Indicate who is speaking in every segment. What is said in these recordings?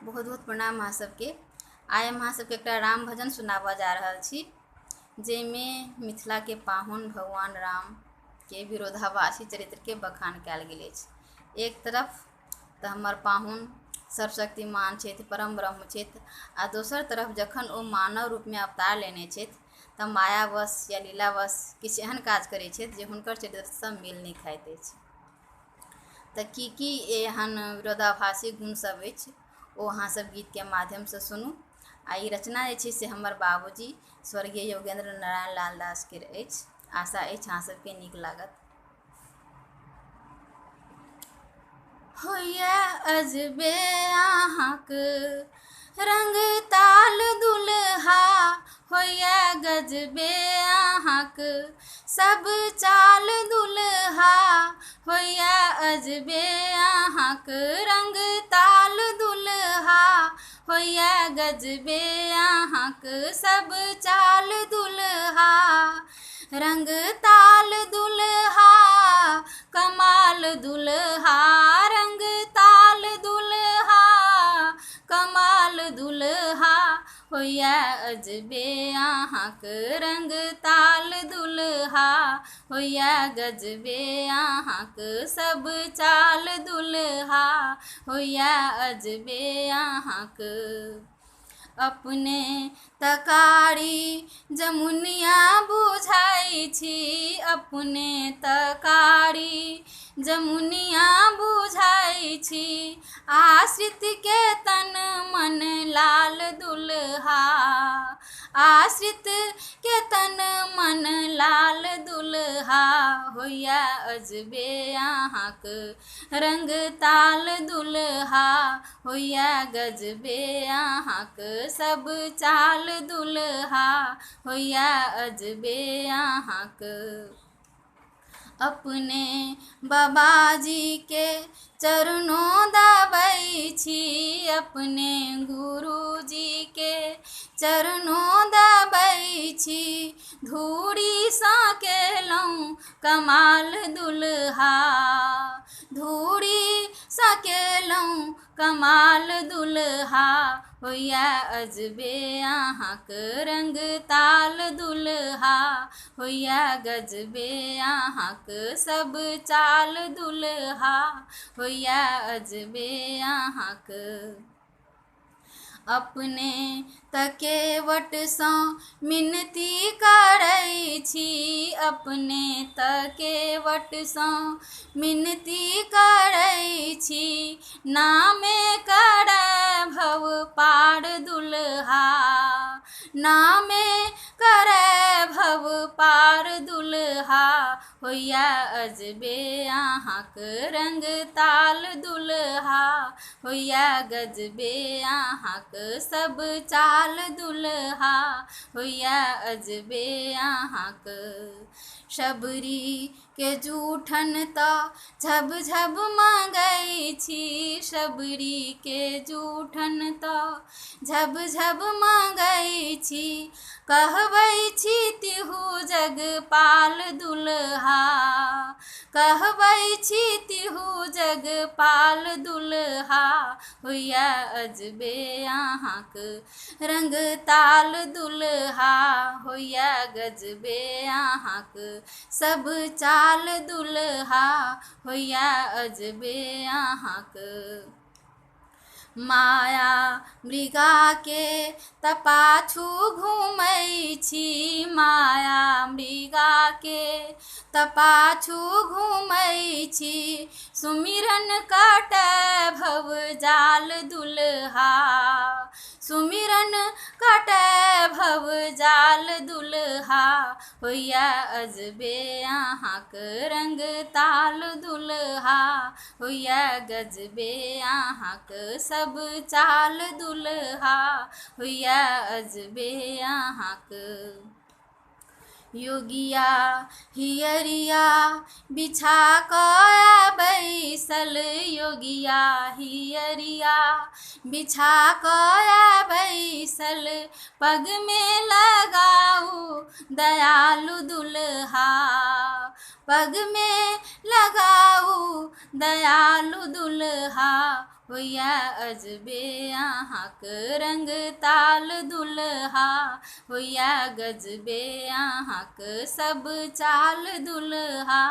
Speaker 1: बहुत बहुत प्रणाम अहाँ सबके। आइ हम अहाँ सबके एकटा राम भजन सुनाबऽ जा रहल छी, जाहिमे मिथिला के पाहुन भगवान राम के विरोधाभासी चरित्र के बखान कयल गेल अछि। एक तरफ तऽ हमर पाहुन सर्वशक्तिमान छथि, परम ब्रह्म छथि, आ दोसर तरफ जखन ओ मानव रूप में अवतार लेने छथि तऽ मायावश या लीलावश किछु एहन काज करै छथि जे हुनकर चरित्रसँ मेल नहि खाइत अछि। तऽ की एहन विरोधाभासी गुण सब अछि ओ अहाँ सब गीत के माध्यम से सुनू। आ ई रचना जे छै से हमर बाबूजी स्वर्गीय योगेंद्र नारायण लाल दास के अछि। आशा अछि अहाँ सबके नीक लागत। होइया अजबे अहाँक रंग ताल दुल्हा, होइया गजबे अहाँक सब चाल दुल्हा, होइया अजबे अहाँक रंग ताल दुल्हा, होइया गजबे अहाँक सब चाल दुल्हा। रंग ताल दुल्हा कमाल दुल्हा, रंग ताल दुल्हा कमाल दुल्हा, होइया अजबे अहाँक रंग ताल दुल्हा, होइया गजबे अहाँक सब चाल दुल्हा, होइया अजबे अहाँक। अपने तकारी जमुनिया बुझाइ छी, अपने तकारी जमुनिया बुझाइ छी, आश्रित के तन मन लाल दुल्हा, आश्रित के तन मन लाल दुल्हा, होइया अजबे अहाँक रंग ताल दुल्हा, होइया गजबे अहाँक सब चाल दुल्हा, होइया अजबे अहाँक। अपने बाबाजी के चरणों दबै छी, अपने गुरुजी के चरणों दबै छी, धूड़ी सा केलहुँ कमाल दुल्हा, धूड़ी सा केलहुँ कमाल दुल्हा, होइया अजबे अहाँक रंग ताल दुल्हा, होइया गजबे अहाँक सब चाल दुल्हा, होइया अजबे अहाँक। अपने तकेवटसँ मिनती करै छी, अपने तकेवटसँ मिनती करै छी, नामे करै भव पार दुल्हा, नामे करै भव पार दुल्हा, होइया अजबे अहाँक रंग ताल दुल्हा, होइया गजबे अहाँक सब चाल दुल्हा, होइया अजबे अहाँक। शबरी के जूठन तऽ झब झब मांगै छी, शबरी के जूठन तऽ झब झब मांगै छी, कहबै छी तिहु जगपाल दुल्हा, कहबै छी तिहु जगपाल दुल्हा, होइया अजबे अहाँक रंग ताल दुल्हा, होइया गजबे अहाँक सब चाल दुल्हा, होइया अजबे अहाँक। माया मृगा के तऽ पाछू घूमै छी, माया मृगा के तऽ पाछू घूमै छी, सुमिरन कटै भव जाल दुल्हा, सुमिरन कटै भव जाल दुल्हा, होइया अजबे अहाँक रंग ताल दुल्हा, होइया गजबे अहाँक सब चाल दुल्हा, होइया अजबे अहाँक। योगिया हियरिया बिछा कऽ बैसल, योगिया हियरिया बिछा कऽ बैसल, पग में लगाऊ दयालु दुल्हा, पग में लगाऊ दयालु दुल्हा, होइया अजबे अहाँक रंग ताल दुल्हा, होइया गजबे अहाँक सब चाल दुल्हा,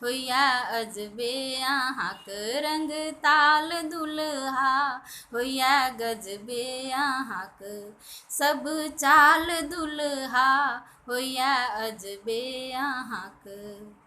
Speaker 1: होइया अजबे अहाँक रंग ताल दुल्हा, होइया गजबे अहाँक सब चाल दुल्हा, होइया अजबे अहाँक।